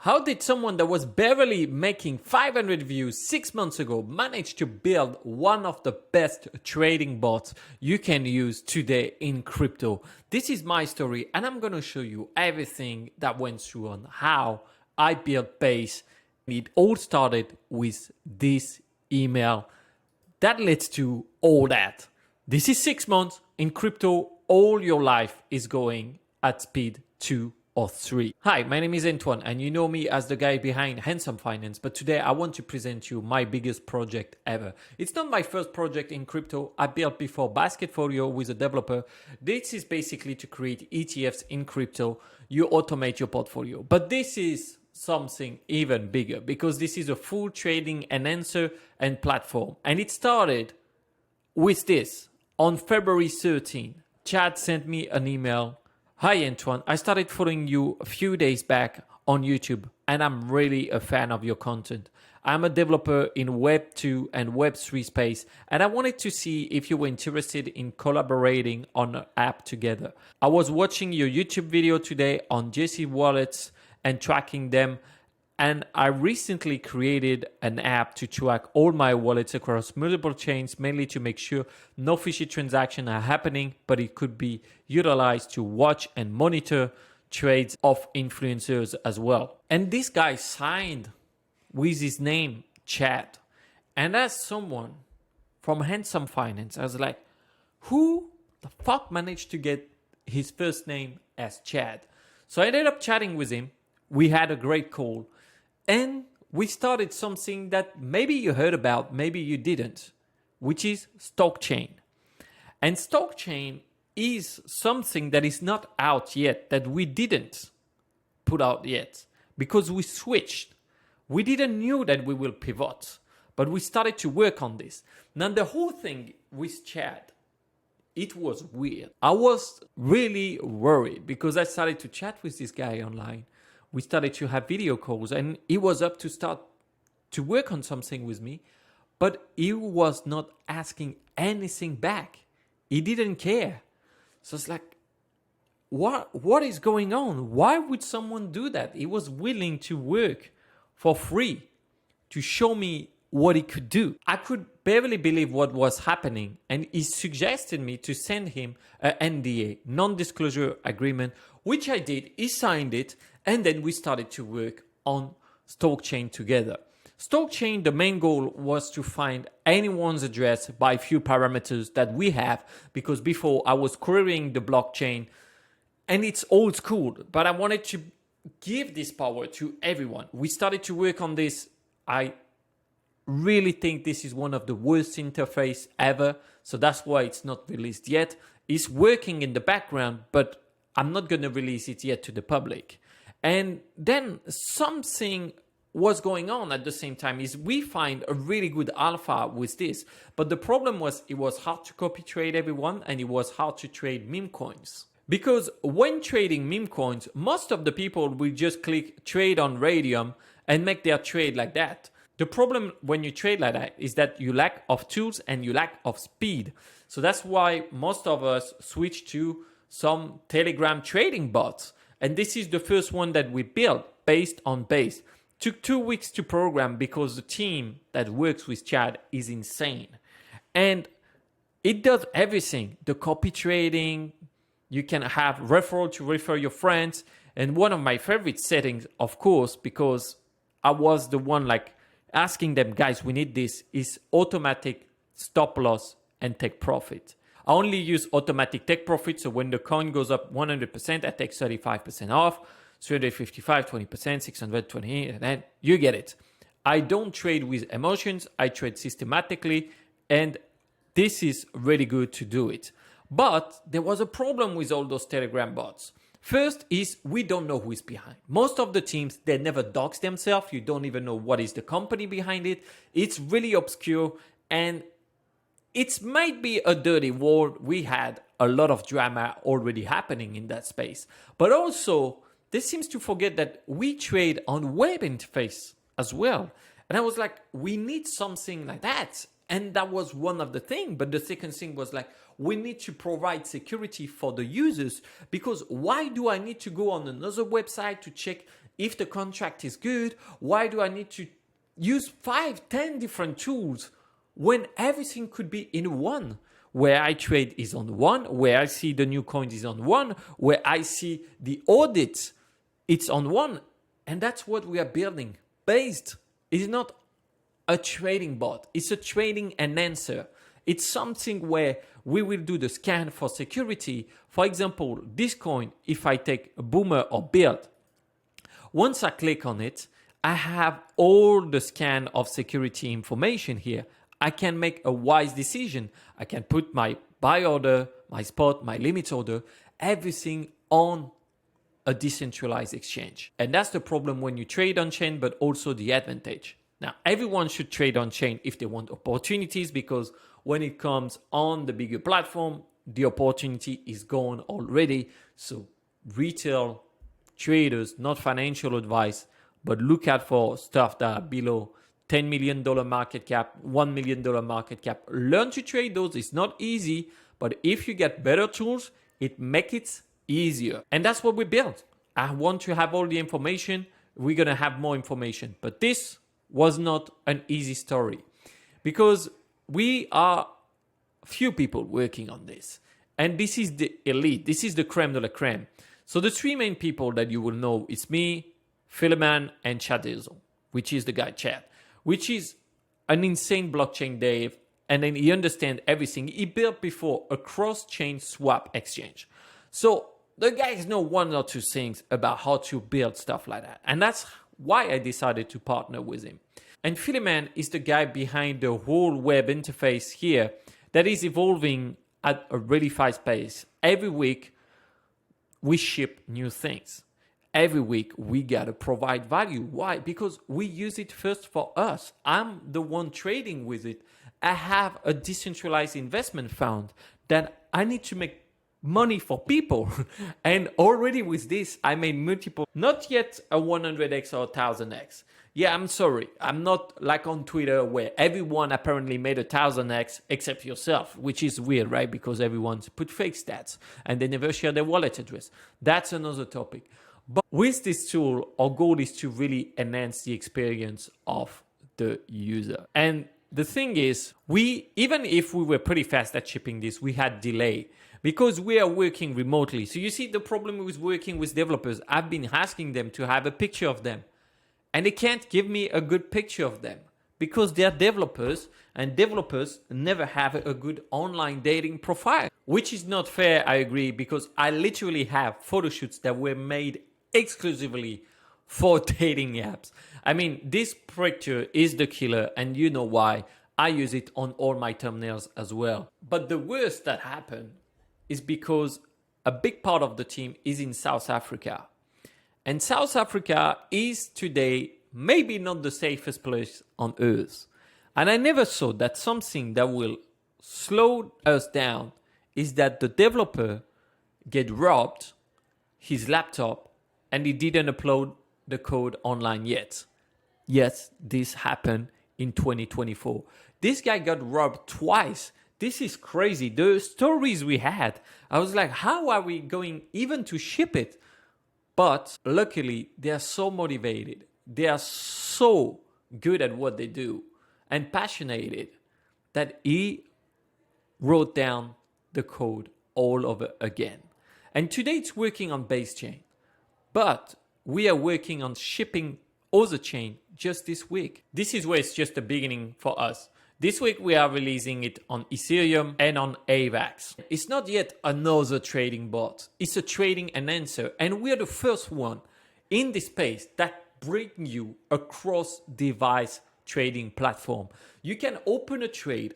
How did someone that was barely making 500 views 6 months ago manage to build one of the best trading bots you can use today in crypto? This is my story, and I'm going to show you everything that went through on how I built Base. It all started with this email that leads to all that. This is 6 months in crypto. All your life is going at speed 2 or 3. Hi, my name is Antoine, and you know me as the guy behind Handsome Finance, but today I want to present you my biggest project ever. It's not my first project in crypto. I built before Basketfolio with a developer. This is basically to create ETFs in crypto. You automate your portfolio. But this is something even bigger because this is a full trading enhancer and platform. And it started with this. On February 13, Chad sent me an email. Hi Antoine, I started following you a few days back on YouTube and I'm really a fan of your content. I'm a developer in Web 2 and Web 3 space and I wanted to see if you were interested in collaborating on an app together. I was watching your YouTube video today on JC wallets and tracking them, and I recently created an app to track all my wallets across multiple chains, mainly to make sure no fishy transactions are happening, but it could be utilized to watch and monitor trades of influencers as well. And this guy signed with his name, Chad. And as someone from Handsome Finance, I was like, who the fuck managed to get his first name as Chad? So I ended up chatting with him. We had a great call. And we started something that maybe you heard about, maybe you didn't, which is Stockchain. And Stockchain is something that is not out yet, that we didn't put out yet, because we switched. We didn't know that we will pivot, but we started to work on this. Now the whole thing with Chad, it was weird. I was really worried because I started to chat with this guy online. We started to have video calls and he was up to start to work on something with me, but he was not asking anything back. He didn't care. So it's like, what is going on? Why would someone do that? He was willing to work for free to show me what he could do. I could barely believe what was happening, and he suggested me to send him an NDA, non-disclosure agreement, which I did. He signed it, and then we started to work on Stockchain together. Stockchain, the main goal was to find anyone's address by a few parameters that we have, because before I was querying the blockchain, and it's old school, but I wanted to give this power to everyone. We started to work on this. I really think this is one of the worst interface ever, so that's why it's not released yet. It's working in the background, but I'm not going to release it yet to the public. And then something was going on at the same time is we find a really good alpha with this, but the problem was it was hard to copy trade everyone, and it was hard to trade meme coins. Because when trading meme coins, most of the people will just click trade on Radium and make their trade like that. The problem when you trade like that is that you lack of tools and you lack of speed. So that's why most of us switch to some Telegram trading bots. And this is the first one that we built based on Base. Took 2 weeks to program because the team that works with Chad is insane. And it does everything. The copy trading, you can have referral to refer your friends. And one of my favorite settings, of course, because I was the one like asking them, guys, we need this, is automatic stop loss and take profit. I only use automatic take profit. So when the coin goes up 100%, I take 35% off, 355, 20%, 620, and then you get it. I don't trade with emotions. I trade systematically. And this is really good to do it. But there was a problem with all those Telegram bots. First is we don't know who is behind. Most of the teams, they never dox themselves. You don't even know what is the company behind it. It's really obscure and it might be a dirty world. We had a lot of drama already happening in that space. But also, this seems to forget that we trade on web interface as well. And I was like, we need something like that. And that was one of the things. But the second thing was like, we need to provide security for the users, because why do I need to go on another website to check If the contract is good, why do I need to use 5, 10 different tools when everything could be in one? Where I trade is on one, where I see the new coins is on one, where I see the audits, it's on one. And that's what we are building. Based is not a trading bot, it's a trading enhancer. It's something where we will do the scan for security. For example, this coin, if I take a Boomer or Build, once I click on it, I have all the scan of security information here. I can make a wise decision. I can put my buy order, my spot, my limit order, everything on a decentralized exchange. And that's the problem when you trade on chain, but also the advantage. Now, everyone should trade on chain if they want opportunities, because when it comes on the bigger platform, the opportunity is gone already. So retail traders, not financial advice, but look out for stuff that are below $10 million market cap, $1 million market cap. Learn to trade those. It's not easy, but if you get better tools, it makes it easier. And that's what we built. I want to have all the information. We're going to have more information. But this was not an easy story because we are few people working on this. And this is the elite. This is the creme de la creme. So the three main people that you will know is me, Phileman, and Chad Diesel, which is the guy Chad, which is an insane blockchain dev. And then he understands everything. He built before a cross-chain swap exchange. So the guys know one or two things about how to build stuff like that. And that's why I decided to partner with him. And Phileman is the guy behind the whole web interface here that is evolving at a really fast pace. Every week, we ship new things. Every week, we got to provide value. Why? Because we use it first for us. I'm the one trading with it. I have a decentralized investment fund that I need to make money for people. And already with this, I made multiple, not yet a 100x or 1000x. Yeah, I'm sorry. I'm not like on Twitter where everyone apparently made 1000x except yourself, which is weird, right? Because everyone's put fake stats and they never share their wallet address. That's another topic. But with this tool, our goal is to really enhance the experience of the user. And the thing is, even if we were pretty fast at shipping this, we had delay because we are working remotely. So you see the problem with working with developers, I've been asking them to have a picture of them. And they can't give me a good picture of them because they're developers and developers never have a good online dating profile, which is not fair, I agree, because I literally have photo shoots that were made exclusively for dating apps. I mean, this picture is the killer and you know why. I use it on all my thumbnails as well. But the worst that happened is because a big part of the team is in South Africa. And South Africa is today maybe not the safest place on earth. And I never thought that something that will slow us down is that the developer get robbed his laptop and he didn't upload the code online yet. Yes, this happened in 2024. This guy got robbed twice. This is crazy. The stories we had, I was like, how are we going even to ship it? But luckily, they are so motivated. They are so good at what they do and passionate that he wrote down the code all over again. And today it's working on base chain. But we are working on shipping other chain just this week. This is where it's just the beginning for us. This week we are releasing it on Ethereum and on AVAX. It's not yet another trading bot. It's a trading enhancer. And we're the first one in this space that bring you a cross-device trading platform. You can open a trade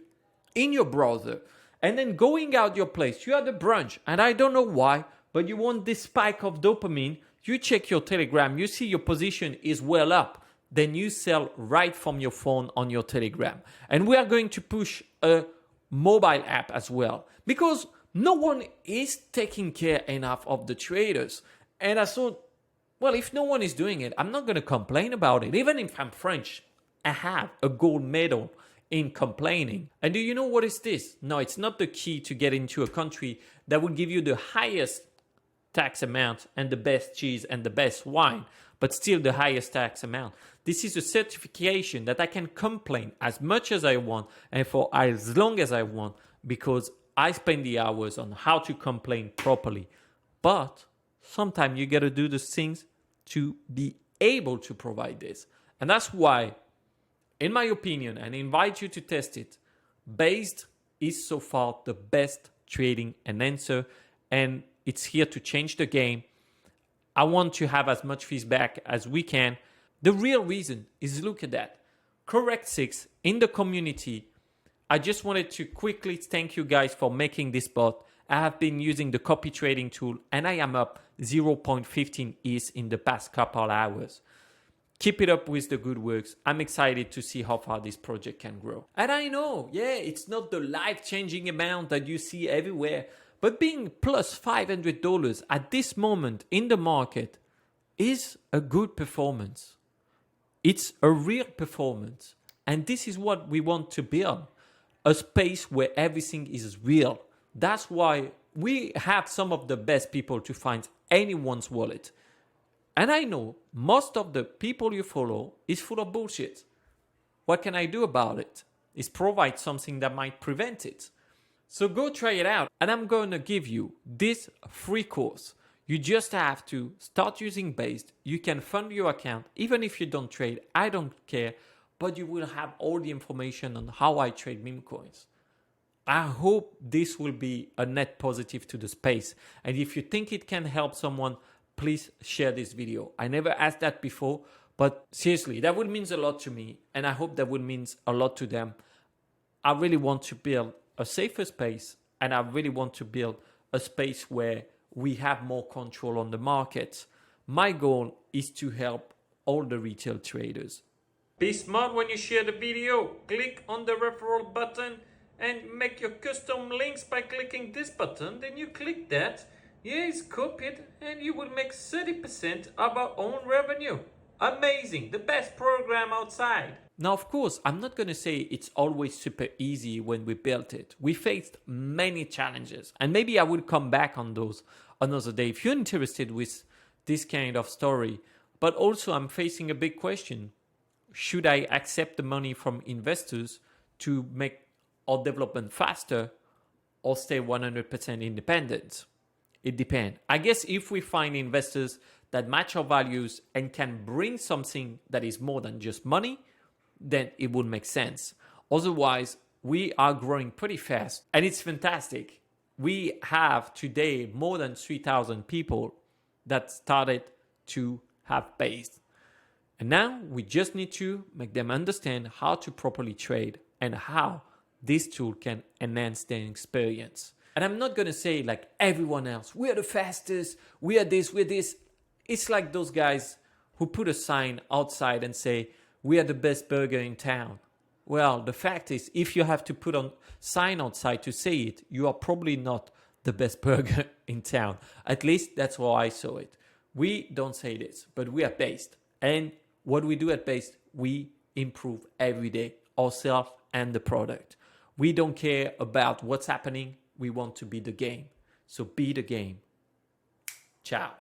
in your browser and then going out your place, you had a brunch and I don't know why, but you want this spike of dopamine. You check your Telegram, you see your position is well up. Then you sell right from your phone on your Telegram. And we are going to push a mobile app as well because no one is taking care enough of the traders. And I thought, well, if no one is doing it, I'm not going to complain about it. Even if I'm French, I have a gold medal in complaining. And do you know what is this? No, it's not the key to get into a country that will give you the highest tax amount and the best cheese and the best wine. but still the highest tax amount. This is a certification that I can complain as much as I want and for as long as I want, because I spend the hours on how to complain properly. But sometimes you got to do the things to be able to provide this. And that's why, in my opinion, and I invite you to test it, Based is so far the best trading enhancer, and it's here to change the game. I want to have as much feedback as we can. The real reason is, look at that. Correct6 in the community. I just wanted to quickly thank you guys for making this bot. I have been using the copy trading tool and I am up 0.15 ETH in the past couple hours. Keep it up with the good works. I'm excited to see how far this project can grow. And I know, yeah, it's not the life-changing amount that you see everywhere, but being plus $500 at this moment in the market is a good performance. It's a real performance. And this is what we want to build. A space where everything is real. That's why we have some of the best people to find anyone's wallet. And I know most of the people you follow is full of bullshit. What can I do about it? Is provide something that might prevent it. So go try it out. And I'm going to give you this free course. You just have to start using Based. You can fund your account. Even if you don't trade, I don't care. But you will have all the information on how I trade meme coins. I hope this will be a net positive to the space. And if you think it can help someone, please share this video. I never asked that before, but seriously, that would mean a lot to me. And I hope that would mean a lot to them. I really want to build a safer space. And I really want to build a space where we have more control on the markets. My goal is to help all the retail traders. Be smart when you share the video. Click on the referral button and make your custom links by clicking this button. Then you click that. Yeah, it's copied and you will make 30% of our own revenue. Amazing, the best program outside. Now, of course, I'm not going to say it's always super easy when we built it. We faced many challenges and maybe I will come back on those another day if you're interested with this kind of story. But also I'm facing a big question. Should I accept the money from investors to make our development faster or stay 100% independent? It depends. I guess if we find investors that match our values and can bring something that is more than just money, then it would make sense. Otherwise, we are growing pretty fast and it's fantastic. We have today more than 3,000 people that started to have Based. And now we just need to make them understand how to properly trade and how this tool can enhance their experience. And I'm not going to say like everyone else, we are the fastest, we are this, we're this. It's like those guys who put a sign outside and say, we are the best burger in town. Well, the fact is, if you have to put a sign outside to say it, you are probably not the best burger in town. At least that's how I saw it. We don't say this, but we are Based. And what we do at Based, we improve every day, ourselves and the product. We don't care about what's happening. We want to be the game. So be the game. Ciao.